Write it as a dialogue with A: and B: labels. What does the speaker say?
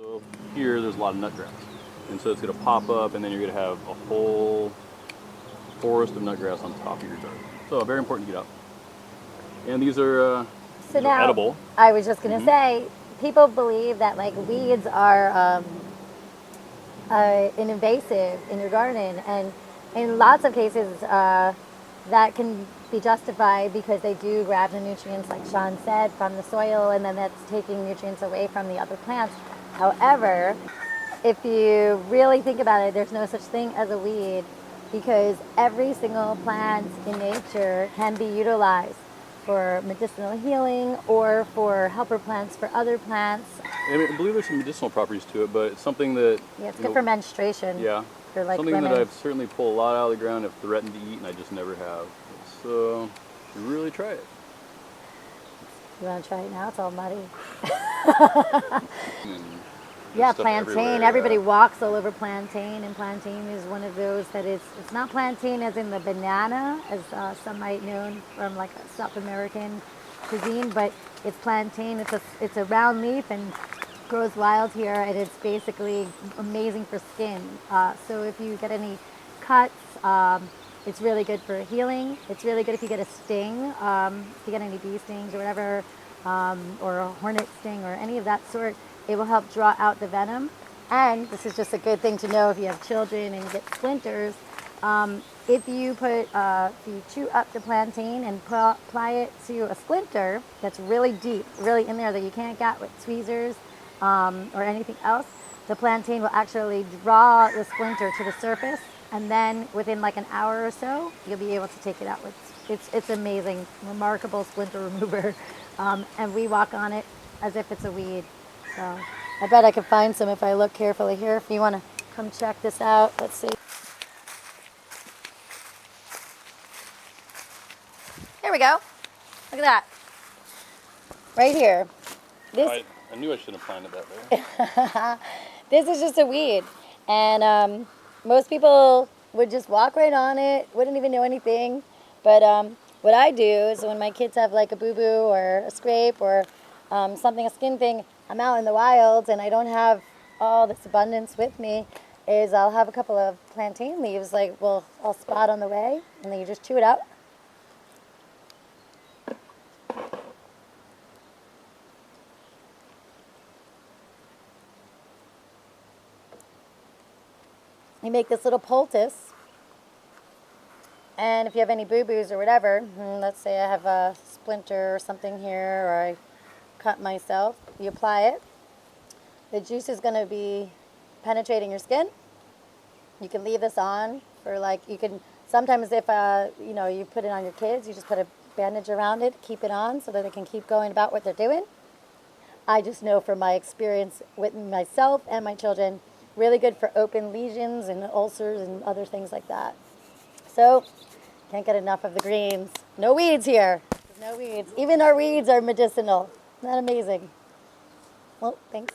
A: So here there's a lot of nutgrass, and so it's going to pop up, and then you're going to have a whole forest of nutgrass on top of your garden. So very important to get out. And these are, edible.
B: I was just going to say, people believe that like weeds are invasive in your garden, and in lots of cases that can be justified because they do grab the nutrients, like Shawn said, from the soil, and then that's taking nutrients away from the other plants. However, if you really think about it, there's no such thing as a weed, because every single plant in nature can be utilized for medicinal healing or for helper plants for other plants.
A: I believe there's some medicinal properties to it, but it's something that...
B: Yeah, it's good for menstruation.
A: Yeah.
B: For like
A: something
B: women.
A: that I've certainly pulled a lot out of the ground, have threatened to eat, and I just never have. So, you should really try it.
B: You want to try it now? It's all muddy.
A: Yeah,
B: plantain. Everybody walks all over plantain, and plantain is one of those that it's not plantain as in the banana, as some might know from like a South American cuisine, but it's plantain. It's a round leaf and grows wild here, and it's basically amazing for skin. So if you get any cuts, it's really good for healing. It's really good if you get a sting, if you get any bee stings or whatever, or a hornet sting or any of that sort. It will help draw out the venom. And this is just a good thing to know if you have children and you get splinters. If you chew up the plantain and apply it to a splinter that's really deep, really in there, that you can't get with tweezers or anything else, the plantain will actually draw the splinter to the surface, and then within like an hour or so, you'll be able to take it out. It's amazing, remarkable splinter remover. And we walk on it as if it's a weed. So I bet I could find some if I look carefully here. If you want to come check this out, let's see. Here we go. Look at that. Right here.
A: I knew I shouldn't have planted that there.
B: This is just a weed. And most people would just walk right on it, wouldn't even know anything. But what I do is when my kids have like a boo-boo or a scrape or something, a skin thing, I'm out in the wilds and I don't have all this abundance with me, is I'll have a couple of plantain leaves, like I'll spot on the way, and then you just chew it out. You make this little poultice, and if you have any boo-boos or whatever, let's say I have a splinter or something here, or I cut myself, you apply it. The juice is going to be penetrating your skin. You can leave this on for sometimes if you put it on your kids, you just put a bandage around it, keep it on so that they can keep going about what they're doing. I just know from my experience with myself and my children, really good for open lesions and ulcers and other things like that. So, can't get enough of the greens. No weeds here. No weeds. Even our weeds are medicinal. Isn't that amazing? Well, thanks.